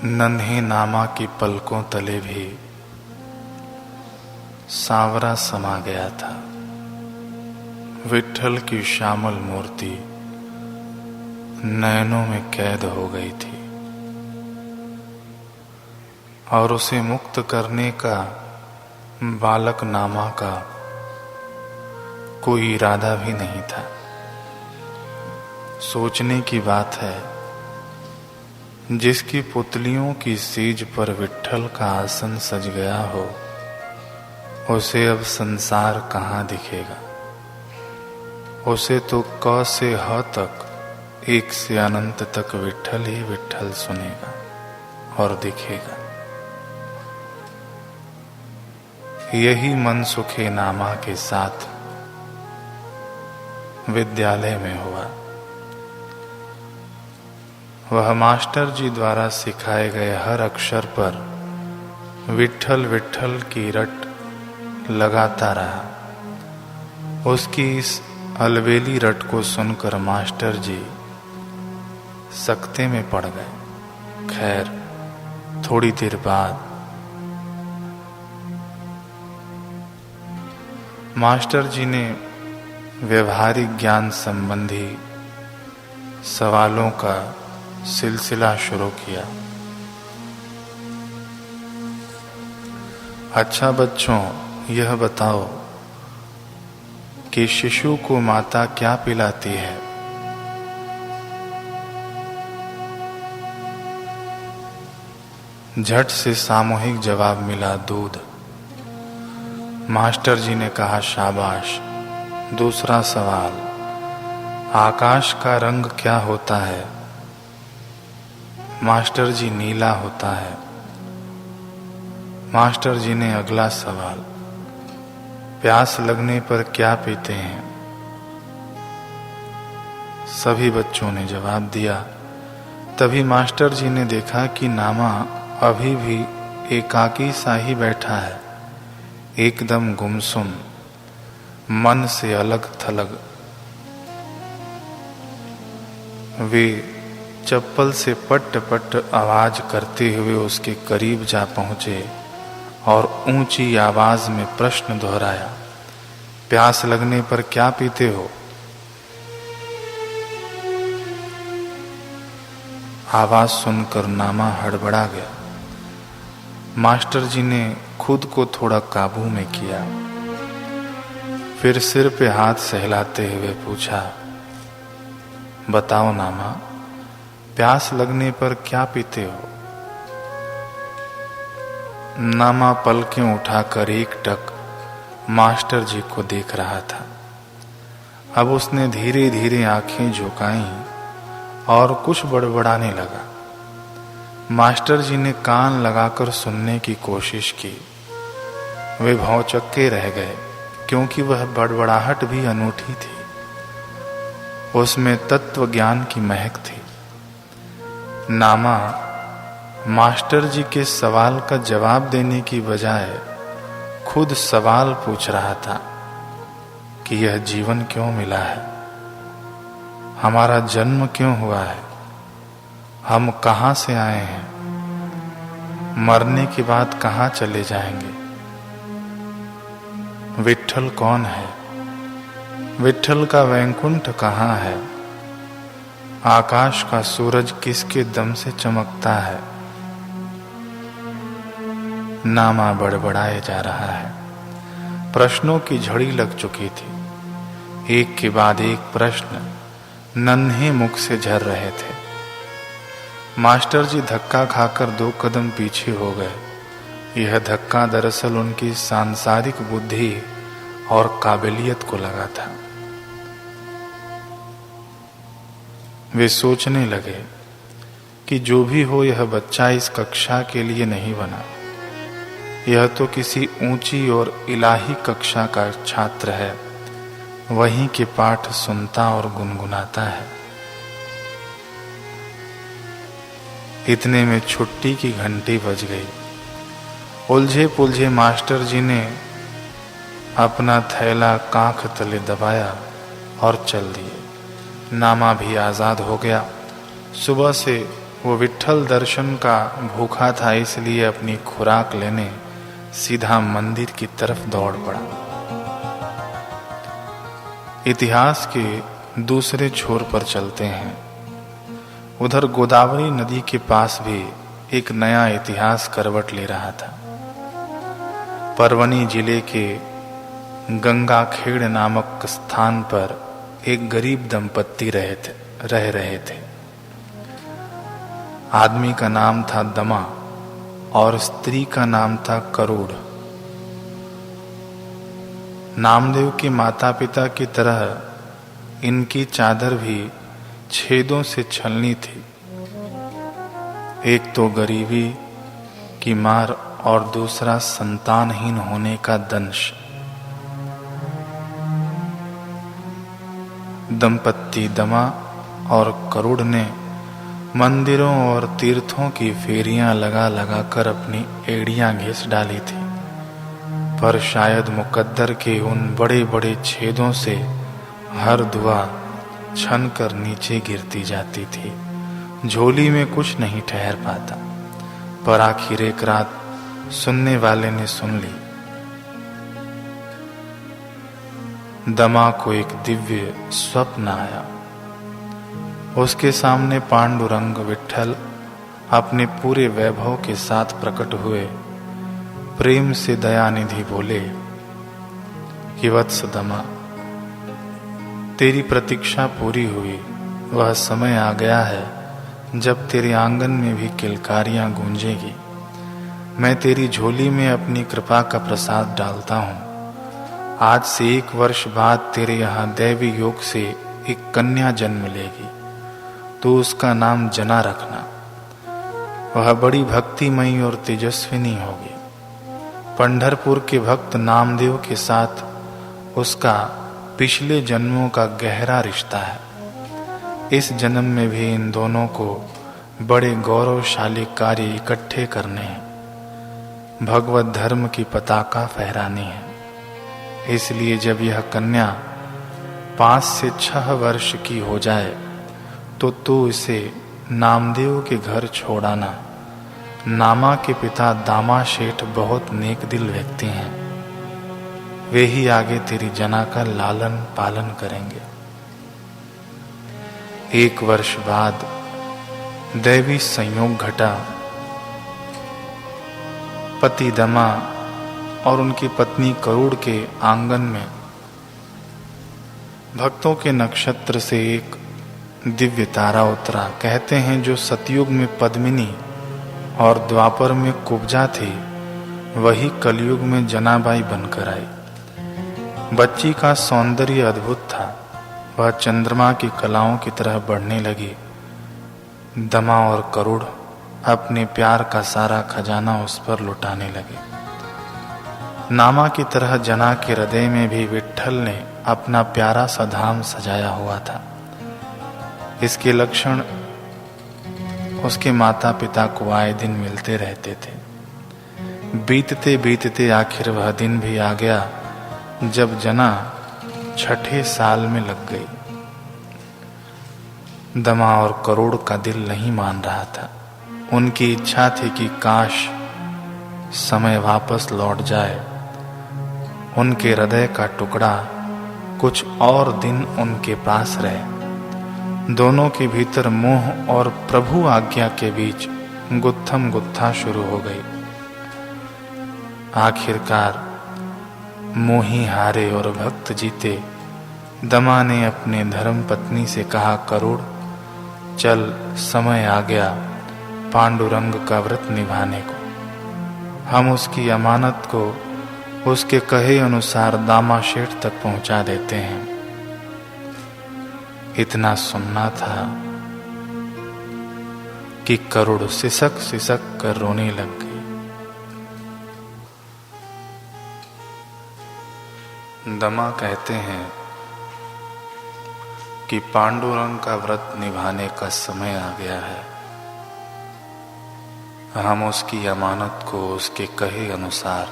नन्हे नामा की पलकों तले भी सांवरा समा गया था। विट्ठल की श्यामल मूर्ति नयनों में कैद हो गई थी और उसे मुक्त करने का बालक नामा का कोई इरादा भी नहीं था। सोचने की बात है, जिसकी पुतलियों की सीज पर विट्ठल का आसन सज गया हो, उसे अब संसार कहाँ दिखेगा। उसे तो क से ह तक, एक से अनंत तक विट्ठल ही विट्ठल सुनेगा और दिखेगा। यही मन सुखे नामा के साथ विद्यालय में हुआ। वह मास्टर जी द्वारा सिखाए गए हर अक्षर पर विट्ठल विट्ठल की रट लगाता रहा। उसकी इस अलबेली रट को सुनकर मास्टर जी सकते में पड़ गए। खैर, थोड़ी देर बाद मास्टर जी ने व्यवहारिक ज्ञान संबंधी सवालों का सिलसिला शुरू किया। अच्छा बच्चों, यह बताओ कि शिशु को माता क्या पिलाती है? झट से सामूहिक जवाब मिला, दूध। मास्टर जी ने कहा, शाबाश। दूसरा सवाल, आकाश का रंग क्या होता है? मास्टर जी, नीला होता है। मास्टर जी ने अगला सवाल, प्यास लगने पर क्या पीते हैं? सभी बच्चों ने जवाब दिया। तभी मास्टर जी ने देखा कि नामा अभी भी एकाकी सा ही बैठा है, एकदम गुमसुम, मन से अलग थलग। वे चप्पल से पट पट आवाज करते हुए उसके करीब जा पहुंचे और ऊंची आवाज में प्रश्न दोहराया, प्यास लगने पर क्या पीते हो? आवाज सुनकर नामा हड़बड़ा गया। मास्टर जी ने खुद को थोड़ा काबू में किया, फिर सिर पे हाथ सहलाते हुए पूछा, बताओ नामा, प्यास लगने पर क्या पीते हो? नामा पलकें उठाकर एकटक मास्टर जी को देख रहा था। अब उसने धीरे धीरे आंखें झुकाईं और कुछ बड़बड़ाने लगा। मास्टर जी ने कान लगाकर सुनने की कोशिश की। वे भौचक्के रह गए, क्योंकि वह बड़बड़ाहट भी अनूठी थी। उसमें तत्व ज्ञान की महक थी। नामा मास्टर जी के सवाल का जवाब देने की बजाय खुद सवाल पूछ रहा था कि यह जीवन क्यों मिला है, हमारा जन्म क्यों हुआ है, हम कहाँ से आए हैं, मरने के बाद कहाँ चले जाएंगे, विट्ठल कौन है, विट्ठल का वैकुंठ कहाँ है, आकाश का सूरज किसके दम से चमकता है। नामा बड़बड़ाए जा रहा है। प्रश्नों की झड़ी लग चुकी थी। एक के बाद एक प्रश्न नन्हे मुख से झर रहे थे। मास्टर जी धक्का खाकर 2 कदम पीछे हो गए। यह धक्का दरअसल उनकी सांसारिक बुद्धि और काबिलियत को लगा था। वे सोचने लगे कि जो भी हो, यह बच्चा इस कक्षा के लिए नहीं बना। यह तो किसी ऊंची और इलाही कक्षा का छात्र है, वहीं के पाठ सुनता और गुनगुनाता है। इतने में छुट्टी की घंटी बज गई। उलझे पुलझे मास्टर जी ने अपना थैला कांख तले दबाया और चल दिए। नामा भी आजाद हो गया। सुबह से वो विट्ठल दर्शन का भूखा था, इसलिए अपनी खुराक लेने सीधा मंदिर की तरफ दौड़ पड़ा। इतिहास के दूसरे छोर पर चलते हैं। उधर गोदावरी नदी के पास भी एक नया इतिहास करवट ले रहा था। परवनी जिले के गंगाखेड़ नामक स्थान पर एक गरीब दंपत्ति रह रहे थे। आदमी का नाम था दमा और स्त्री का नाम था करूड़। नामदेव के माता पिता की तरह इनकी चादर भी छेदों से छलनी थी। एक तो गरीबी की मार और दूसरा संतानहीन होने का दंश। दंपत्ति दमा और करूड़ ने मंदिरों और तीर्थों की फेरियां लगा लगा कर अपनी एड़ियां घिस डाली थी, पर शायद मुकद्दर के उन बड़े बड़े छेदों से हर दुआ छन कर नीचे गिरती जाती थी। झोली में कुछ नहीं ठहर पाता। पर आखिर एक रात सुनने वाले ने सुन ली। दमा को एक दिव्य स्वप्न आया। उसके सामने पांडुरंग विट्ठल अपने पूरे वैभव के साथ प्रकट हुए। प्रेम से दयानिधि बोले कि वत्स दमा, तेरी प्रतीक्षा पूरी हुई। वह समय आ गया है जब तेरे आंगन में भी किलकारियां गूंजेगी। मैं तेरी झोली में अपनी कृपा का प्रसाद डालता हूँ। आज से 1 वर्ष बाद तेरे यहाँ दैवी योग से एक कन्या जन्म लेगी। तो उसका नाम जना रखना। वह बड़ी भक्तिमयी और तेजस्विनी होगी। पंढरपुर के भक्त नामदेव के साथ उसका पिछले जन्मों का गहरा रिश्ता है। इस जन्म में भी इन दोनों को बड़े गौरवशाली कार्य इकट्ठे करने हैं। भगवत धर्म की पताका फहरानी है। इसलिए जब यह कन्या 5 से 6 वर्ष की हो जाए तो तू इसे नामदेव के घर छोड़ाना। नामा के पिता दामा शेठ बहुत नेक दिल व्यक्ति हैं। वे ही आगे तेरी जना का लालन पालन करेंगे। 1 वर्ष बाद दैवी संयोग घटा। पति दमा और उनकी पत्नी करूड़ के आंगन में भक्तों के नक्षत्र से एक दिव्य तारा उतरा। कहते हैं जो सतयुग में पद्मिनी और द्वापर में कुब्जा थी, वही कलयुग में जनाबाई बनकर आई। बच्ची का सौंदर्य अद्भुत था। वह चंद्रमा की कलाओं की तरह बढ़ने लगी। दमा और करूड़ अपने प्यार का सारा खजाना उस पर लुटाने लगे। नामा की तरह जना के हृदय में भी विट्ठल ने अपना प्यारा सा धाम सजाया हुआ था। इसके लक्षण उसके माता पिता को आए दिन मिलते रहते थे। बीतते बीतते आखिर वह दिन भी आ गया जब जना 6ठे साल में लग गई। दमा और करूड़ का दिल नहीं मान रहा था। उनकी इच्छा थी कि काश समय वापस लौट जाए। उनके हृदय का टुकड़ा कुछ और दिन उनके पास रहे। दोनों के भीतर मोह और प्रभु आज्ञा के बीच गुत्थम गुत्था शुरू हो गई। आखिरकार मोही हारे और भक्त जीते। दमा ने अपने धर्म पत्नी से कहा, करूड़ चल, समय आ गया पांडुरंग का व्रत निभाने को। हम उसकी अमानत को उसके कहे अनुसार दामा शेठ तक पहुंचा देते हैं। इतना सुनना था कि करूड़ सिसक सिसक कर रोने लग गई। दमा कहते हैं कि पांडुरंग का व्रत निभाने का समय आ गया है। हम उसकी अमानत को उसके कहे अनुसार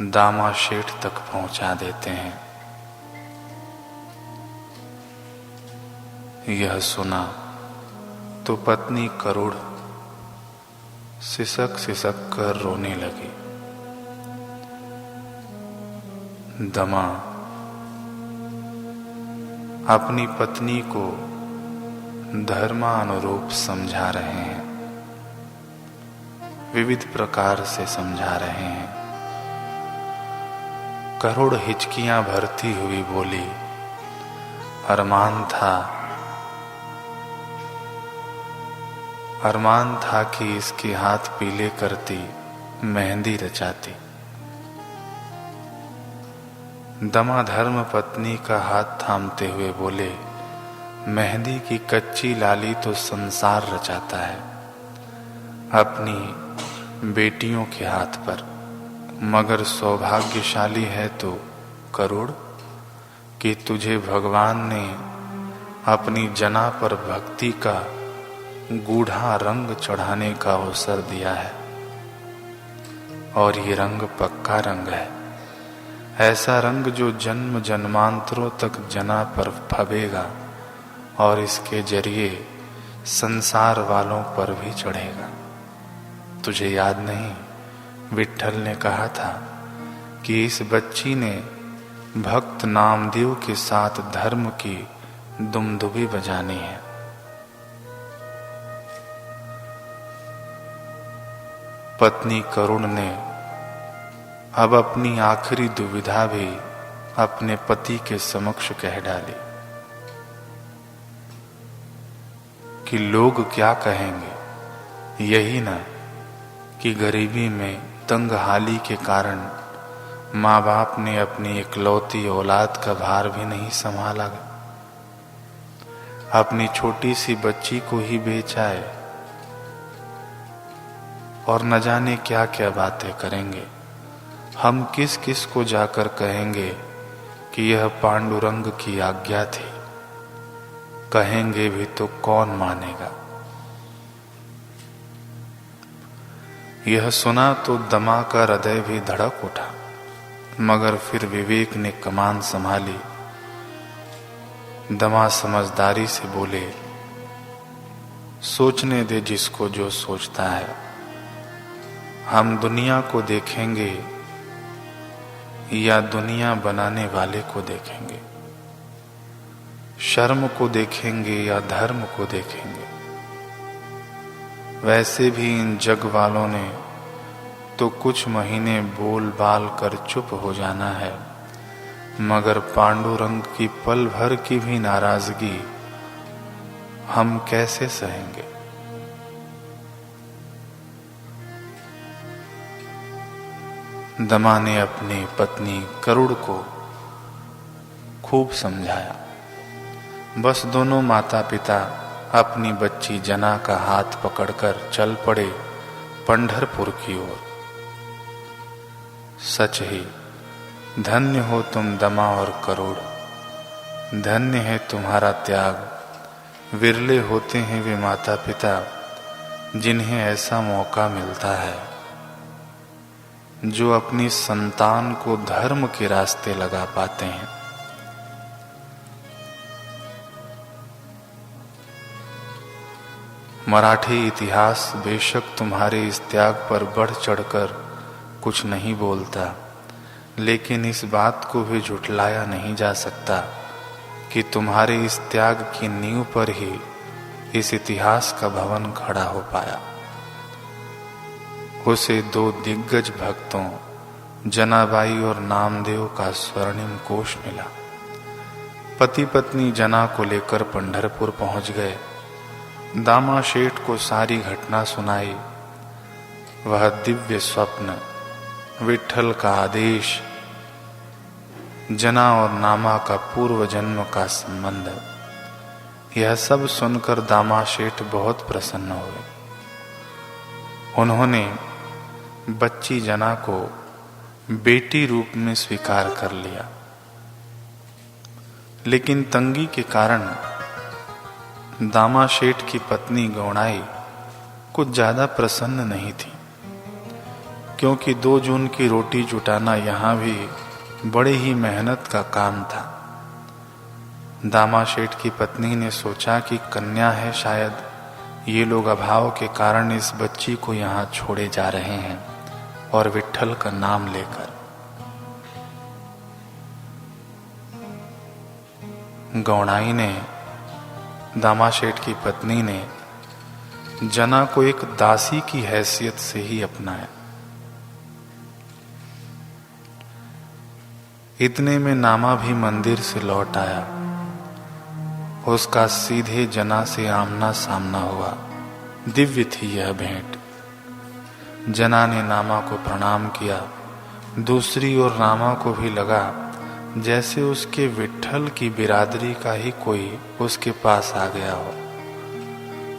दामा शेठ तक पहुंचा देते हैं। यह सुना तो पत्नी करुड़ सिसक सिसक कर रोने लगी। दमा अपनी पत्नी को धर्मानुरूप समझा रहे हैं, विविध प्रकार से समझा रहे हैं। करुड़ हिचकियां भरती हुई बोली, अरमान था कि इसके हाथ पीले करती, मेहंदी रचाती। दमा धर्म पत्नी का हाथ थामते हुए बोले, मेहंदी की कच्ची लाली तो संसार रचाता है अपनी बेटियों के हाथ पर, मगर सौभाग्यशाली है तो करुड़ कि तुझे भगवान ने अपनी जना पर भक्ति का गूढ़ा रंग चढ़ाने का अवसर दिया है, और ये रंग पक्का रंग है, ऐसा रंग जो जन्म जन्मांतरों तक जना पर फबेगा और इसके जरिए संसार वालों पर भी चढ़ेगा। तुझे याद नहीं, विट्ठल ने कहा था कि इस बच्ची ने भक्त नामदेव के साथ धर्म की दुमदुबी बजानी है। पत्नी करुण ने अब अपनी आखिरी दुविधा भी अपने पति के समक्ष कह डाली कि लोग क्या कहेंगे, यही ना कि गरीबी में तंगहाली के कारण माँ बाप ने अपनी इकलौती औलाद का भार भी नहीं संभाला, अपनी छोटी सी बच्ची को ही बेच आए, और न जाने क्या क्या बातें करेंगे। हम किस किस को जाकर कहेंगे कि यह पांडुरंग की आज्ञा थी, कहेंगे भी तो कौन मानेगा। यह सुना तो दमा का हृदय भी धड़क उठा, मगर फिर विवेक ने कमान संभाली। दमा समझदारी से बोले, सोचने दे जिसको जो सोचता है, हम दुनिया को देखेंगे या दुनिया बनाने वाले को देखेंगे, शर्म को देखेंगे या धर्म को देखेंगे। वैसे भी इन जग वालों ने तो कुछ महीने बोल बाल कर चुप हो जाना है, मगर पांडुरंग की पल भर की भी नाराजगी हम कैसे सहेंगे। दमा ने अपनी पत्नी करुड़ को खूब समझाया। बस दोनों माता पिता अपनी बच्ची जना का हाथ पकड़कर चल पड़े पंढरपुर की ओर। सच ही धन्य हो तुम दमा और करुड़, धन्य है तुम्हारा त्याग। विरले होते हैं वे माता पिता जिन्हें ऐसा मौका मिलता है, जो अपनी संतान को धर्म के रास्ते लगा पाते हैं। मराठी इतिहास बेशक तुम्हारे इस त्याग पर बढ़ चढ़कर कुछ नहीं बोलता, लेकिन इस बात को भी झुठलाया नहीं जा सकता कि तुम्हारे इस त्याग की नींव पर ही इस इतिहास का भवन खड़ा हो पाया। उसे दो दिग्गज भक्तों जनाबाई और नामदेव का स्वर्णिम कोश मिला। पति पत्नी जना को लेकर पंढरपुर पहुंच गए। दामा शेठ को सारी घटना सुनाई। वह दिव्य स्वप्न, विट्ठल का आदेश, जना और नामा का पूर्व जन्म का संबंध, यह सब सुनकर दामा शेठ बहुत प्रसन्न हुए। उन्होंने बच्ची जना को बेटी रूप में स्वीकार कर लिया, लेकिन तंगी के कारण दामा शेठ की पत्नी गौणाई कुछ ज्यादा प्रसन्न नहीं थी, क्योंकि 2 जून की रोटी जुटाना यहाँ भी बड़े ही मेहनत का काम था। दामा शेठ की पत्नी ने सोचा कि कन्या है शायद, ये लोग अभाव के कारण इस बच्ची को यहाँ छोड़े जा रहे हैं और विट्ठल का नाम लेकर। गौणाई ने, दामाशेठ की पत्नी ने, जना को एक दासी की हैसियत से ही अपनाया। इतने में नामा भी मंदिर से लौट आया। उसका सीधे जना से आमना सामना हुआ। दिव्य थी यह भेंट। जना ने नामा को प्रणाम किया। दूसरी ओर नामा को भी लगा जैसे उसके विट्ठल की बिरादरी का ही कोई उसके पास आ गया हो।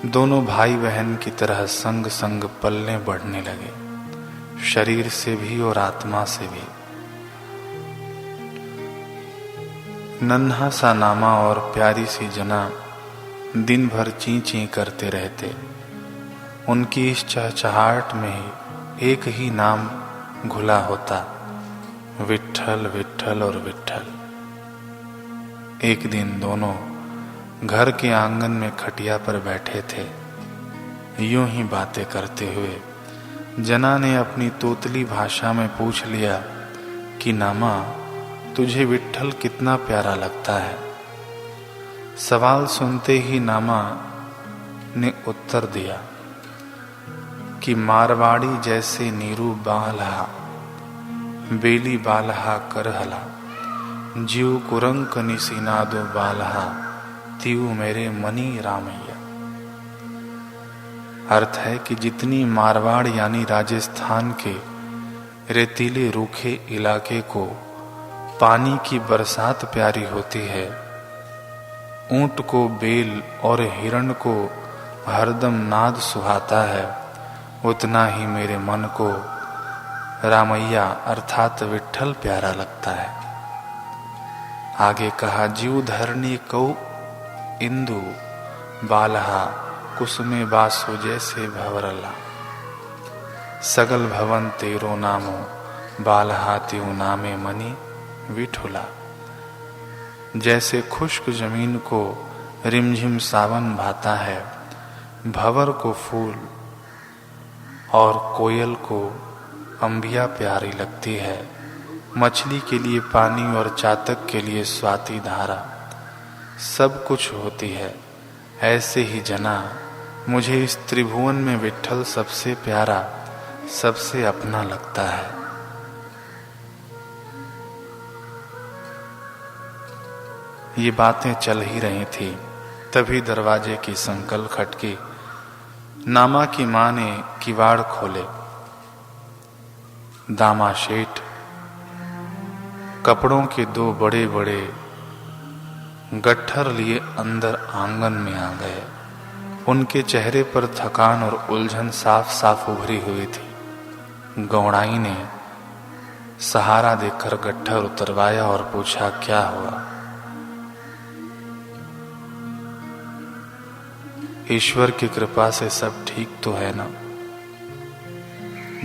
दोनों भाई बहन की तरह संग संग पलने बढ़ने लगे, शरीर से भी और आत्मा से भी। नन्हा सा नामा और प्यारी सी जना दिन भर ची ची करते रहते। उनकी इस चहचहाहट में एक ही नाम घुला होता, विट्ठल विट्ठल और विट्ठल। एक दिन दोनों घर के आंगन में खटिया पर बैठे थे। यूं ही बातें करते हुए जना ने अपनी तोतली भाषा में पूछ लिया कि नामा, तुझे विट्ठल कितना प्यारा लगता है। सवाल सुनते ही नामा ने उत्तर दिया कि मारवाड़ी जैसे नीरू बालहा, बेली बालहा करहला, जीव कुरंक निसीनादो बालहा, तीऊ मेरे मनी रामैया। अर्थ है कि जितनी मारवाड़ यानी राजस्थान के रेतीले रूखे इलाके को पानी की बरसात प्यारी होती है, ऊंट को बेल और हिरण को हरदम नाद सुहाता है, उतना ही मेरे मन को रामैया अर्थात विट्ठल प्यारा लगता है। आगे कहा, जीव धरणी कौ इंदु बालहा, कुसुमे बासु जैसे भवरला, सगल भवन तेरो नामो, बालहा त्यू नामे मनी विठुला। जैसे खुश्क जमीन को रिमझिम सावन भाता है, भंवर को फूल और कोयल को अंबिया प्यारी लगती है, मछली के लिए पानी और चातक के लिए स्वाति धारा, सब कुछ होती है, ऐसे ही जना मुझे इस त्रिभुवन में विट्ठल सबसे प्यारा, सबसे अपना लगता है। ये बातें चल ही रही थी, तभी दरवाजे की संकल खटकी। नामा की माँ ने किवाड़ खोले। दामाशेठ कपड़ों के दो बड़े बड़े गट्ठर लिए अंदर आंगन में आ गए। उनके चेहरे पर थकान और उलझन साफ साफ उभरी हुई थी। गौणाई ने सहारा देकर गट्ठर उतरवाया और पूछा, क्या हुआ? ईश्वर की कृपा से सब ठीक तो है ना?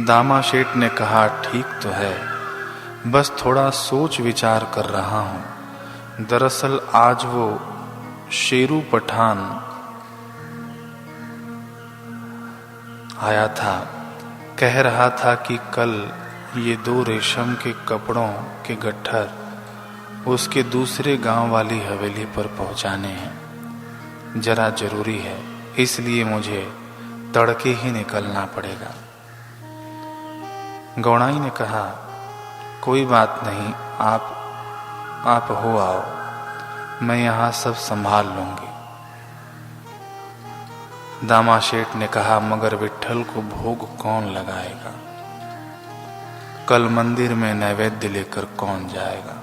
दामाशेठ ने कहा, ठीक तो है, बस थोड़ा सोच विचार कर रहा हूं। दरअसल आज वो शेरू पठान आया था, कह रहा था कि कल ये 2 रेशम के कपड़ों के गट्ठर उसके दूसरे गांव वाली हवेली पर पहुंचाने हैं। जरा जरूरी है, इसलिए मुझे तड़के ही निकलना पड़ेगा। गौणाई ने कहा, कोई बात नहीं, आप हो आओ, मैं यहाँ सब संभाल लूंगी। दामाशेठ ने कहा, मगर विट्ठल को भोग कौन लगाएगा? कल मंदिर में नैवेद्य लेकर कौन जाएगा?